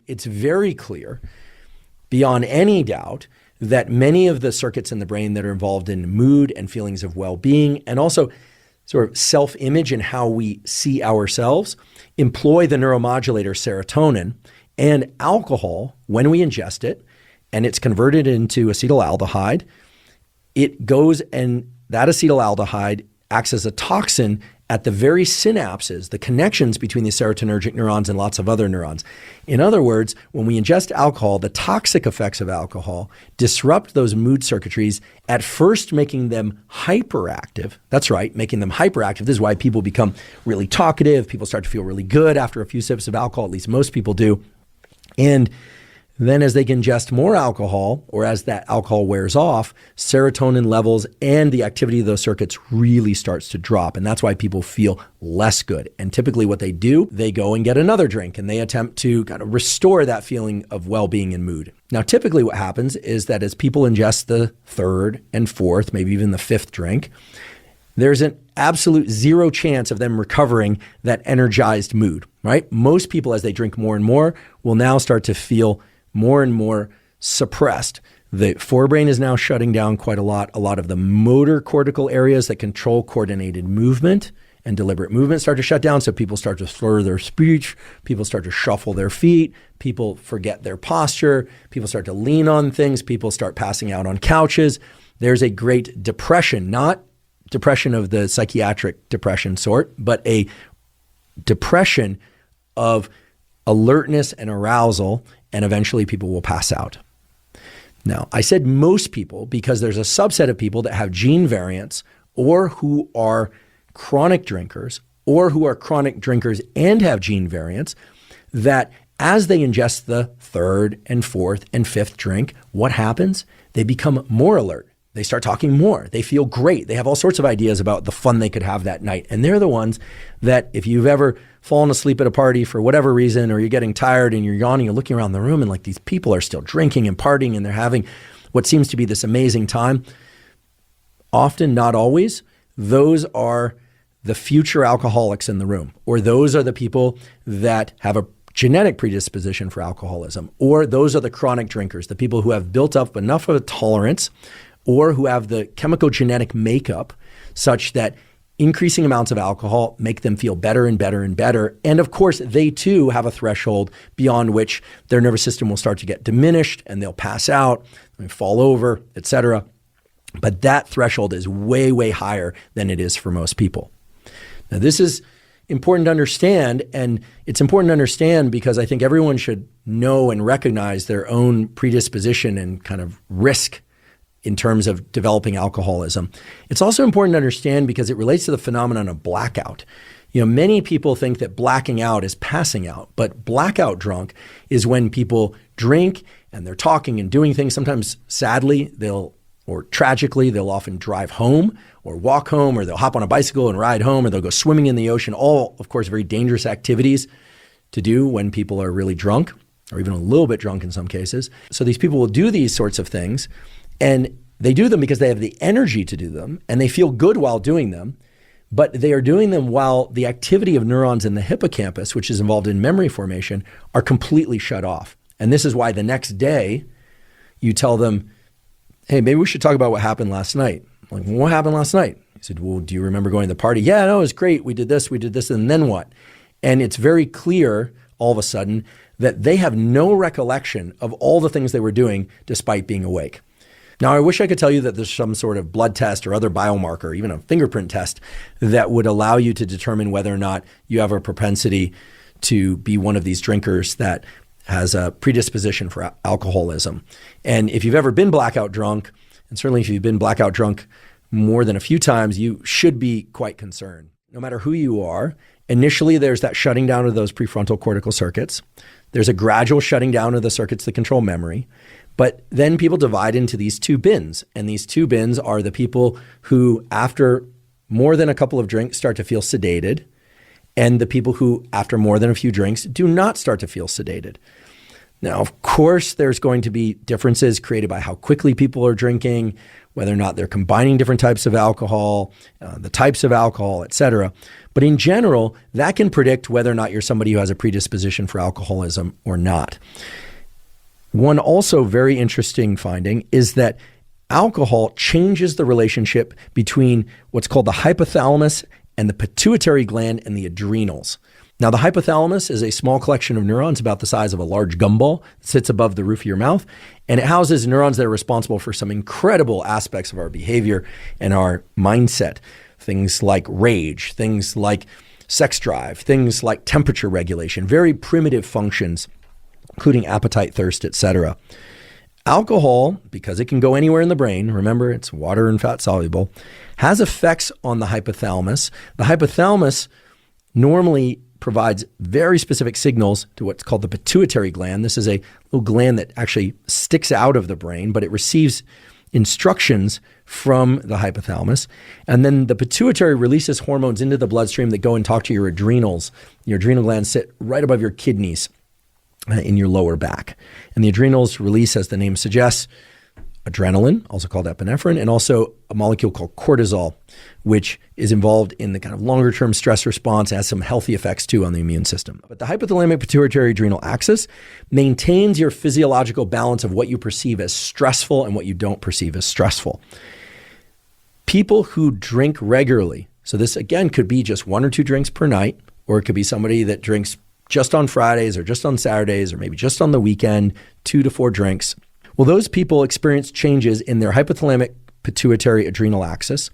It's very clear, beyond any doubt, that many of the circuits in the brain that are involved in mood and feelings of well-being, and also sort of self-image and how we see ourselves, employ the neuromodulator serotonin. And alcohol, when we ingest it and it's converted into acetaldehyde, it goes and that acetaldehyde acts as a toxin at the very synapses, the connections between the serotonergic neurons and lots of other neurons. In other words, when we ingest alcohol, the toxic effects of alcohol disrupt those mood circuitries, at first making them hyperactive. That's right, making them hyperactive. This is why people become really talkative. People start to feel really good after a few sips of alcohol, at least most people do. And then as they ingest more alcohol, or as that alcohol wears off, serotonin levels and the activity of those circuits really starts to drop. And that's why people feel less good. And typically what they do, they go and get another drink and they attempt to kind of restore that feeling of well-being and mood. Now, typically what happens is that as people ingest the third and fourth, maybe even the fifth drink, there's an absolute zero chance of them recovering that energized mood, right? Most people, as they drink more and more, will now start to feel more and more suppressed. The forebrain is now shutting down quite a lot. A lot of the motor cortical areas that control coordinated movement and deliberate movement start to shut down. So people start to slur their speech. People start to shuffle their feet. People forget their posture. People start to lean on things. People start passing out on couches. There's a great depression, not depression of the psychiatric depression sort, but a depression of alertness and arousal, and eventually people will pass out. Now, I said most people because there's a subset of people that have gene variants or who are chronic drinkers or who are chronic drinkers and have gene variants that as they ingest the third and fourth and fifth drink, what happens? They become more alert. They start talking more. They feel great. They have all sorts of ideas about the fun they could have that night. And they're the ones that if you've ever fallen asleep at a party for whatever reason, or you're getting tired and you're yawning, you're looking around the room and like these people are still drinking and partying and they're having what seems to be this amazing time. Often, not always, those are the future alcoholics in the room, or those are the people that have a genetic predisposition for alcoholism, or those are the chronic drinkers, the people who have built up enough of a tolerance or who have the chemical genetic makeup such that increasing amounts of alcohol make them feel better and better and better. And of course, they too have a threshold beyond which their nervous system will start to get diminished and they'll pass out, and fall over, etc. But that threshold is way, way higher than it is for most people. Now, this is important to understand, and it's important to understand because I think everyone should know and recognize their own predisposition and kind of risk in terms of developing alcoholism. It's also important to understand because it relates to the phenomenon of blackout. You know, many people think that blacking out is passing out, but blackout drunk is when people drink and they're talking and doing things. Sometimes sadly, or tragically, they'll often drive home or walk home, or they'll hop on a bicycle and ride home, or they'll go swimming in the ocean. All, of course, very dangerous activities to do when people are really drunk, or even a little bit drunk in some cases. So these people will do these sorts of things, and they do them because they have the energy to do them, and they feel good while doing them, but they are doing them while the activity of neurons in the hippocampus, which is involved in memory formation, are completely shut off. And this is why the next day you tell them, hey, maybe we should talk about what happened last night. I'm like, well, what happened last night? He said, well, do you remember going to the party? Yeah, no, it was great. We did this, and then what? And it's very clear all of a sudden that they have no recollection of all the things they were doing despite being awake. Now, I wish I could tell you that there's some sort of blood test or other biomarker, even a fingerprint test, that would allow you to determine whether or not you have a propensity to be one of these drinkers that has a predisposition for alcoholism. And if you've ever been blackout drunk, and certainly if you've been blackout drunk more than a few times, you should be quite concerned. No matter who you are, initially there's that shutting down of those prefrontal cortical circuits. There's a gradual shutting down of the circuits that control memory. But then people divide into these two bins. And these two bins are the people who, after more than a couple of drinks, start to feel sedated, and the people who, after more than a few drinks, do not start to feel sedated. Now, of course, there's going to be differences created by how quickly people are drinking, whether or not they're combining different types of alcohol, the types of alcohol, et cetera. But in general, that can predict whether or not you're somebody who has a predisposition for alcoholism or not. One also very interesting finding is that alcohol changes the relationship between what's called the hypothalamus and the pituitary gland and the adrenals. Now, the hypothalamus is a small collection of neurons about the size of a large gumball that sits above the roof of your mouth, and it houses neurons that are responsible for some incredible aspects of our behavior and our mindset. Things like rage, things like sex drive, things like temperature regulation, very primitive functions, including appetite, thirst, etc. Alcohol, because it can go anywhere in the brain, remember it's water and fat soluble, has effects on the hypothalamus. The hypothalamus normally provides very specific signals to what's called the pituitary gland. This is a little gland that actually sticks out of the brain, but it receives instructions from the hypothalamus. And then the pituitary releases hormones into the bloodstream that go and talk to your adrenals. Your adrenal glands sit right above your kidneys in your lower back. And the adrenals release, as the name suggests, adrenaline, also called epinephrine, and also a molecule called cortisol, which is involved in the kind of longer term stress response, has some healthy effects too on the immune system. But the hypothalamic pituitary adrenal axis maintains your physiological balance of what you perceive as stressful and what you don't perceive as stressful. People who drink regularly, so this again could be just 1 or 2 drinks per night, or it could be somebody that drinks just on Fridays or just on Saturdays or maybe just on the weekend, 2 to 4 drinks. Well, those people experience changes in their hypothalamic pituitary adrenal axis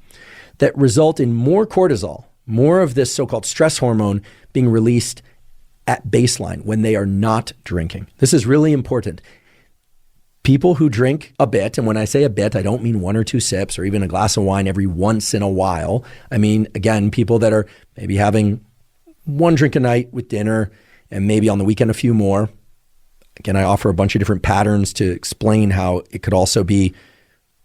that result in more cortisol, more of this so-called stress hormone being released at baseline when they are not drinking. This is really important. People who drink a bit, and when I say a bit, I don't mean 1 or 2 sips or even a glass of wine every once in a while. I mean, again, people that are maybe having 1 drink a night with dinner and maybe on the weekend a few more. Again, I offer a bunch of different patterns to explain how it could also be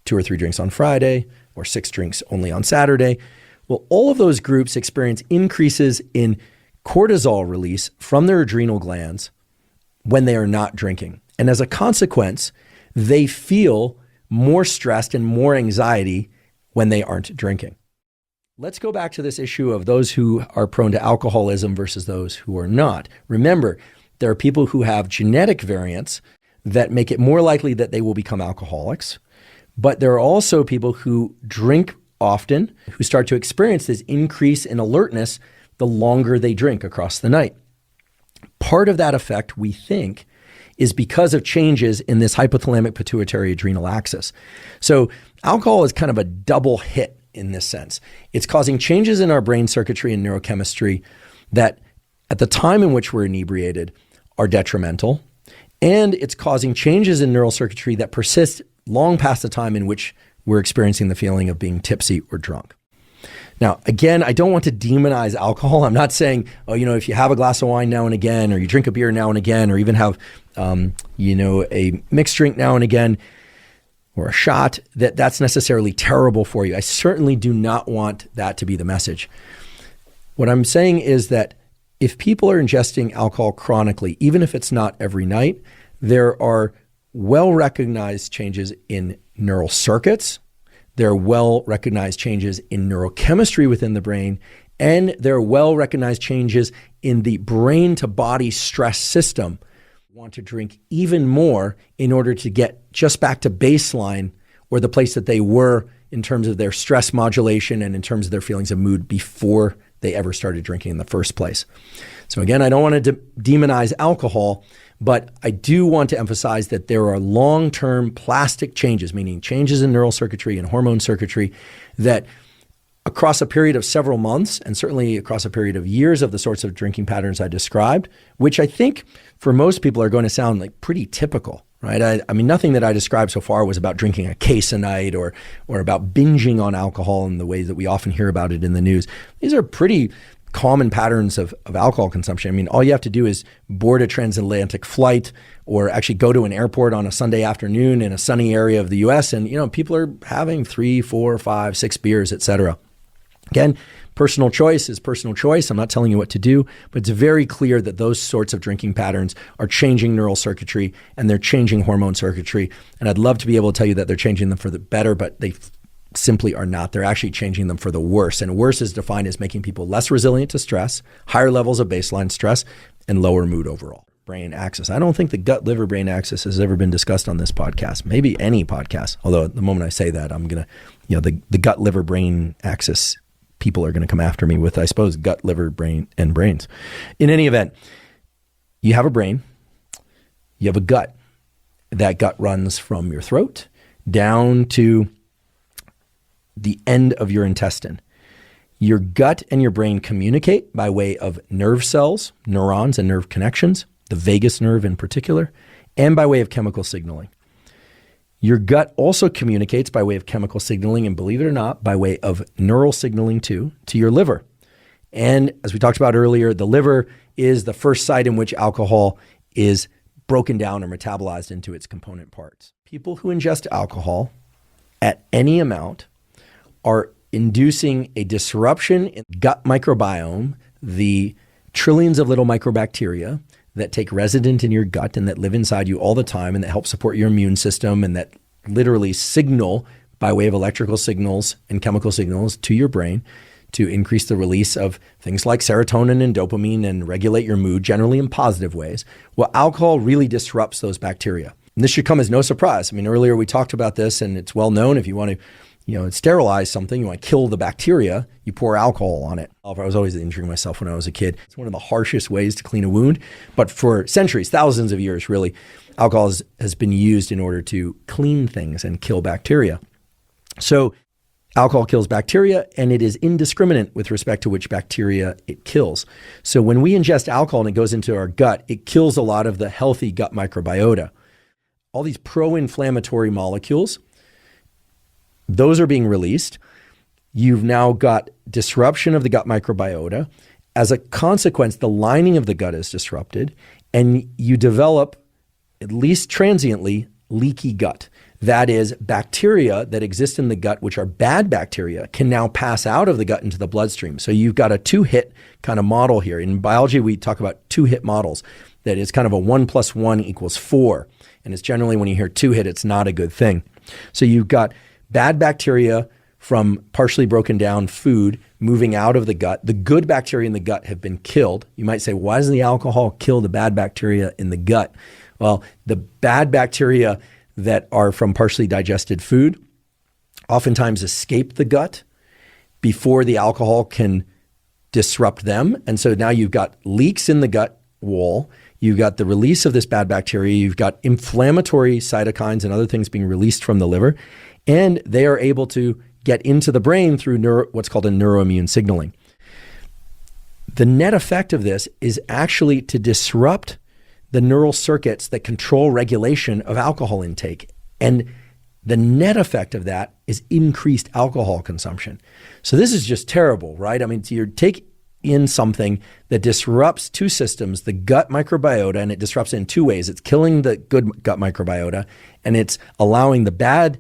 2 or 3 drinks on Friday or 6 drinks only on Saturday. Well, all of those groups experience increases in cortisol release from their adrenal glands when they are not drinking. And as a consequence, they feel more stressed and more anxiety when they aren't drinking. Let's go back to this issue of those who are prone to alcoholism versus those who are not. Remember, there are people who have genetic variants that make it more likely that they will become alcoholics. But there are also people who drink often, who start to experience this increase in alertness the longer they drink across the night. Part of that effect, we think, is because of changes in this hypothalamic pituitary adrenal axis. So alcohol is kind of a double hit in this sense. It's causing changes in our brain circuitry and neurochemistry that at the time in which we're inebriated are detrimental, and it's causing changes in neural circuitry that persist long past the time in which we're experiencing the feeling of being tipsy or drunk. Now, again, I don't want to demonize alcohol. I'm not saying, if you have a glass of wine now and again, or you drink a beer now and again, or even have, a mixed drink now and again, or a shot, that's necessarily terrible for you. I certainly do not want that to be the message. What I'm saying is that if people are ingesting alcohol chronically, even if it's not every night, there are well-recognized changes in neural circuits. There are well-recognized changes in neurochemistry within the brain, and there are well-recognized changes in the brain-to-body stress system. Want to drink even more in order to get just back to baseline or the place that they were in terms of their stress modulation and in terms of their feelings of mood before they ever started drinking in the first place. So again, I don't want to demonize alcohol, but I do want to emphasize that there are long-term plastic changes, meaning changes in neural circuitry and hormone circuitry, that across a period of several months, and certainly across a period of years of the sorts of drinking patterns I described, which I think for most people are going to sound like pretty typical, right? I mean, nothing that I described so far was about drinking a case a night or about binging on alcohol in the way that we often hear about it in the news. These are pretty common patterns of alcohol consumption. I mean, all you have to do is board a transatlantic flight or actually go to an airport on a Sunday afternoon in a sunny area of the US, and people are having 3, 4, 5, 6 beers, et cetera. Again, Personal choice is personal choice. I'm not telling you what to do, but it's very clear that those sorts of drinking patterns are changing neural circuitry and they're changing hormone circuitry. And I'd love to be able to tell you that they're changing them for the better, but they simply are not. They're actually changing them for the worse. And worse is defined as making people less resilient to stress, higher levels of baseline stress, and lower mood overall. Brain axis. I don't think the gut-liver brain axis has ever been discussed on this podcast, maybe any podcast. Although at the moment I say that, I'm going to, the gut-liver brain axis, people are going to come after me with, I suppose, gut, liver, brain, and brains. In any event, you have a brain, you have a gut. That gut runs from your throat down to the end of your intestine. Your gut and your brain communicate by way of nerve cells, neurons, and nerve connections, the vagus nerve in particular, and by way of chemical signaling. Your gut also communicates by way of chemical signaling, and believe it or not, by way of neural signaling too, to your liver. And as we talked about earlier, the liver is the first site in which alcohol is broken down or metabolized into its component parts. People who ingest alcohol at any amount are inducing a disruption in the gut microbiome, the trillions of little microbacteria that take resident in your gut and that live inside you all the time and that help support your immune system and that literally signal by way of electrical signals and chemical signals to your brain to increase the release of things like serotonin and dopamine and regulate your mood, generally in positive ways. Well, alcohol really disrupts those bacteria. And this should come as no surprise. I mean, earlier we talked about this, and it's well known if you want to sterilize something, you want to kill the bacteria, you pour alcohol on it. I was always injuring myself when I was a kid. It's one of the harshest ways to clean a wound. But for centuries, thousands of years, really, alcohol has been used in order to clean things and kill bacteria. So alcohol kills bacteria, and it is indiscriminate with respect to which bacteria it kills. So when we ingest alcohol and it goes into our gut, it kills a lot of the healthy gut microbiota. All these pro-inflammatory molecules, those are being released. You've now got disruption of the gut microbiota. As a consequence, the lining of the gut is disrupted, and you develop, at least transiently, leaky gut. That is, bacteria that exist in the gut, which are bad bacteria, can now pass out of the gut into the bloodstream. So you've got a two-hit kind of model here. In biology, we talk about two-hit models. That is kind of a 1 + 1 = 4. And it's generally when you hear two-hit, it's not a good thing. So you've got bad bacteria from partially broken down food moving out of the gut. The good bacteria in the gut have been killed. You might say, why doesn't the alcohol kill the bad bacteria in the gut? Well, the bad bacteria that are from partially digested food oftentimes escape the gut before the alcohol can disrupt them. And so now you've got leaks in the gut wall. You've got the release of this bad bacteria. You've got inflammatory cytokines and other things being released from the liver. And they are able to get into the brain through what's called a neuroimmune signaling. The net effect of this is actually to disrupt the neural circuits that control regulation of alcohol intake. And the net effect of that is increased alcohol consumption. So this is just terrible, right? I mean, you take in something that disrupts two systems, the gut microbiota, and it disrupts it in two ways. It's killing the good gut microbiota, and it's allowing the bad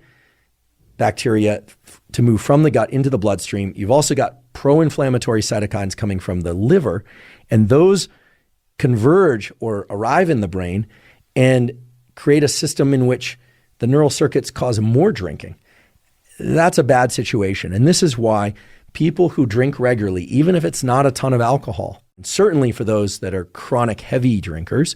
bacteria to move from the gut into the bloodstream. You've also got pro-inflammatory cytokines coming from the liver, and those converge or arrive in the brain and create a system in which the neural circuits cause more drinking. That's a bad situation. And this is why people who drink regularly, even if it's not a ton of alcohol, certainly for those that are chronic heavy drinkers,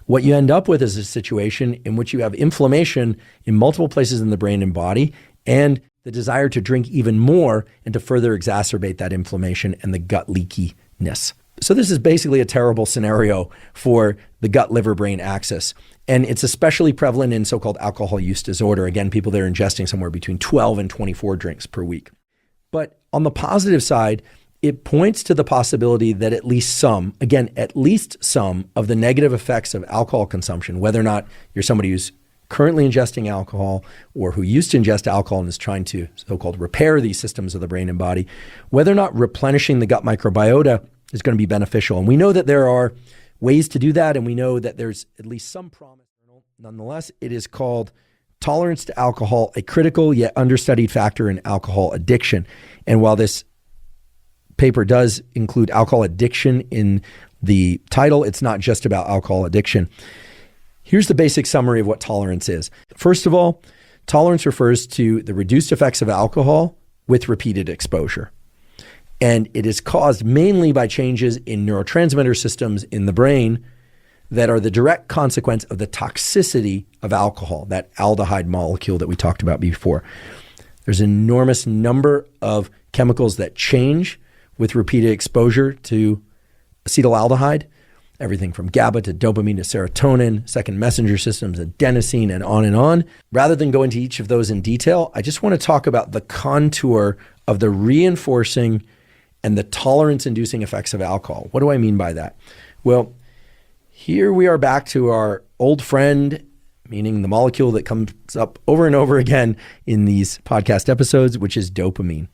what you end up with is a situation in which you have inflammation in multiple places in the brain and body, and the desire to drink even more and to further exacerbate that inflammation and the gut leakiness. So this is basically a terrible scenario for the gut-liver-brain axis. And it's especially prevalent in so-called alcohol use disorder. Again, people that are ingesting somewhere between 12 and 24 drinks per week. But on the positive side, it points to the possibility that at least some of the negative effects of alcohol consumption, whether or not you're somebody who's currently ingesting alcohol or who used to ingest alcohol and is trying to so-called repair these systems of the brain and body, whether or not replenishing the gut microbiota is going to be beneficial. And we know that there are ways to do that, and we know that there's at least some promise. Nonetheless, it is called tolerance to alcohol, a critical yet understudied factor in alcohol addiction. And while this paper does include alcohol addiction in the title. It's not just about alcohol addiction. Here's the basic summary of what tolerance is. First of all, tolerance refers to the reduced effects of alcohol with repeated exposure. And it is caused mainly by changes in neurotransmitter systems in the brain that are the direct consequence of the toxicity of alcohol, that aldehyde molecule that we talked about before. There's an enormous number of chemicals that change with repeated exposure to acetaldehyde, everything from GABA to dopamine to serotonin, second messenger systems, adenosine, and on and on. Rather than go into each of those in detail, I just want to talk about the contour of the reinforcing and the tolerance-inducing effects of alcohol. What do I mean by that? Well, here we are back to our old friend, meaning the molecule that comes up over and over again in these podcast episodes, which is dopamine.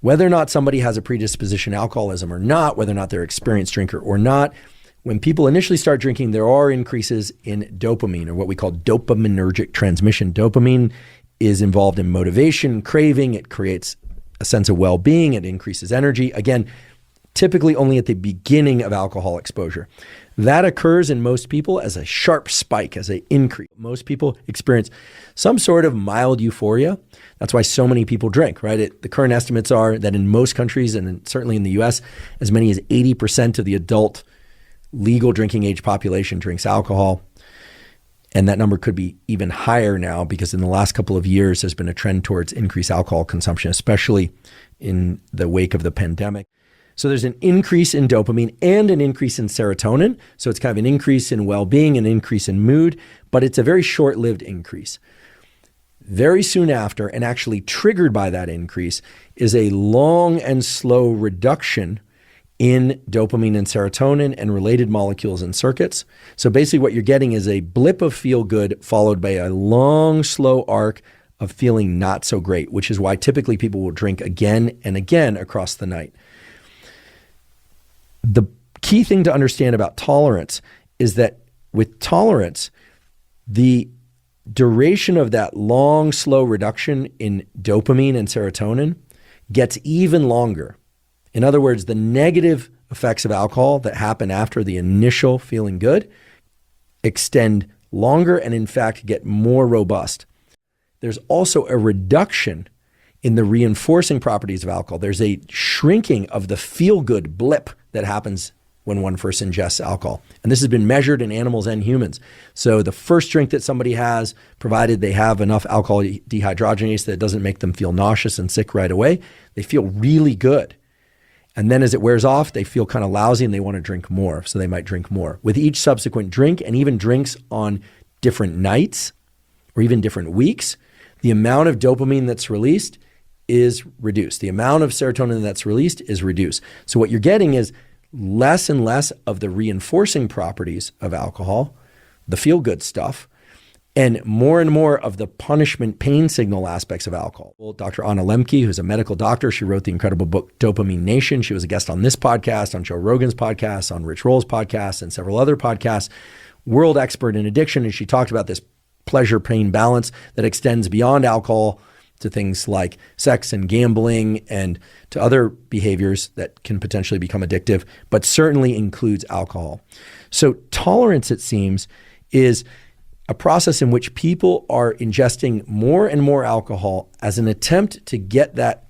Whether or not somebody has a predisposition to alcoholism or not, whether or not they're an experienced drinker or not, when people initially start drinking, there are increases in dopamine, or what we call dopaminergic transmission. Dopamine is involved in motivation, craving. It creates a sense of well-being. It increases energy. Again, typically only at the beginning of alcohol exposure. That occurs in most people as a sharp spike, as an increase. Most people experience some sort of mild euphoria. That's why so many people drink, right? The current estimates are that in most countries, and certainly in the US, as many as 80% of the adult legal drinking age population drinks alcohol. And that number could be even higher now because in the last couple of years, there's been a trend towards increased alcohol consumption, especially in the wake of the pandemic. So there's an increase in dopamine and an increase in serotonin. So it's kind of an increase in well-being, an increase in mood, but it's a very short-lived increase. Very soon after, and actually triggered by that increase, is a long and slow reduction in dopamine and serotonin and related molecules and circuits. So basically what you're getting is a blip of feel-good followed by a long, slow arc of feeling not so great, which is why typically people will drink again and again across the night. The key thing to understand about tolerance is that with tolerance, the duration of that long, slow reduction in dopamine and serotonin gets even longer. In other words, the negative effects of alcohol that happen after the initial feeling good extend longer and in fact get more robust. There's also a reduction in the reinforcing properties of alcohol. There's a shrinking of the feel-good blip that happens when one first ingests alcohol. And this has been measured in animals and humans. So the first drink that somebody has, provided they have enough alcohol dehydrogenase that it doesn't make them feel nauseous and sick right away, they feel really good. And then as it wears off, they feel kind of lousy and they want to drink more. So they might drink more. With each subsequent drink, and even drinks on different nights or even different weeks, the amount of dopamine that's released is reduced. The amount of serotonin that's released is reduced. So what you're getting is less and less of the reinforcing properties of alcohol, the feel-good stuff, and more of the punishment pain signal aspects of alcohol. Well, Dr. Anna Lembke, who's a medical doctor, she wrote the incredible book, Dopamine Nation. She was a guest on this podcast, on Joe Rogan's podcast, on Rich Roll's podcast, and several other podcasts, world expert in addiction. And she talked about this pleasure-pain balance that extends beyond alcohol to things like sex and gambling and to other behaviors that can potentially become addictive, but certainly includes alcohol. So tolerance, it seems, is a process in which people are ingesting more and more alcohol as an attempt to get that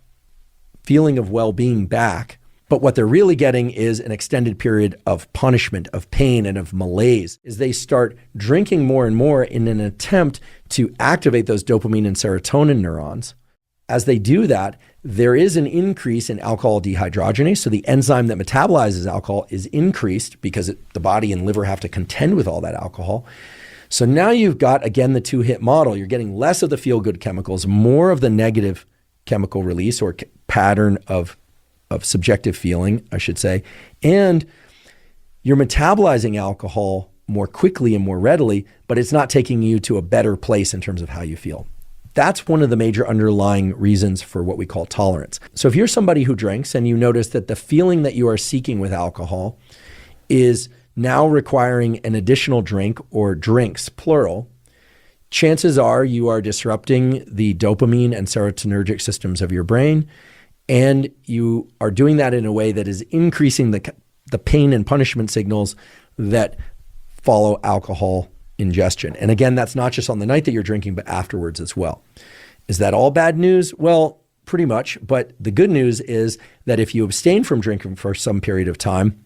feeling of well-being back. But what they're really getting is an extended period of punishment, of pain, and of malaise as they start drinking more and more in an attempt to activate those dopamine and serotonin neurons. As they do that, there is an increase in alcohol dehydrogenase. So the enzyme that metabolizes alcohol is increased because the body and liver have to contend with all that alcohol. So now you've got, again, the two-hit model. You're getting less of the feel-good chemicals, more of the negative chemical release or pattern of subjective feeling, I should say, and you're metabolizing alcohol more quickly and more readily, but it's not taking you to a better place in terms of how you feel. That's one of the major underlying reasons for what we call tolerance. So if you're somebody who drinks and you notice that the feeling that you are seeking with alcohol is now requiring an additional drink or drinks, plural, chances are you are disrupting the dopamine and serotonergic systems of your brain. and you are doing that in a way that is increasing the pain and punishment signals that follow alcohol ingestion. And again, that's not just on the night that you're drinking, but afterwards as well. Is that all bad news? Well, pretty much. But the good news is that if you abstain from drinking for some period of time,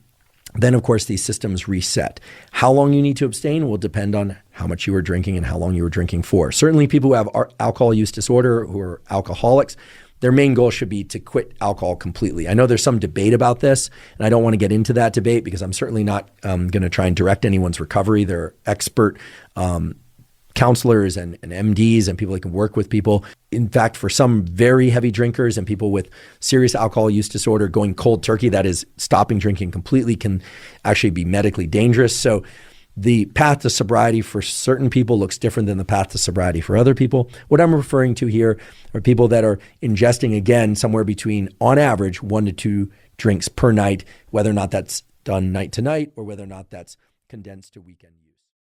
then of course these systems reset. How long you need to abstain will depend on how much you were drinking and how long you were drinking for. Certainly people who have alcohol use disorder, who are alcoholics, their main goal should be to quit alcohol completely. I know there's some debate about this, and I don't want to get into that debate because I'm certainly not going to try and direct anyone's recovery. There are expert counselors and MDs and people that can work with people. In fact, for some very heavy drinkers and people with serious alcohol use disorder, going cold turkey, that is stopping drinking completely, can actually be medically dangerous. So the path to sobriety for certain people looks different than the path to sobriety for other people. What I'm referring to here are people that are ingesting, again, somewhere between, on average, 1 to 2 drinks per night, whether or not that's done night to night or whether or not that's condensed to weekend use.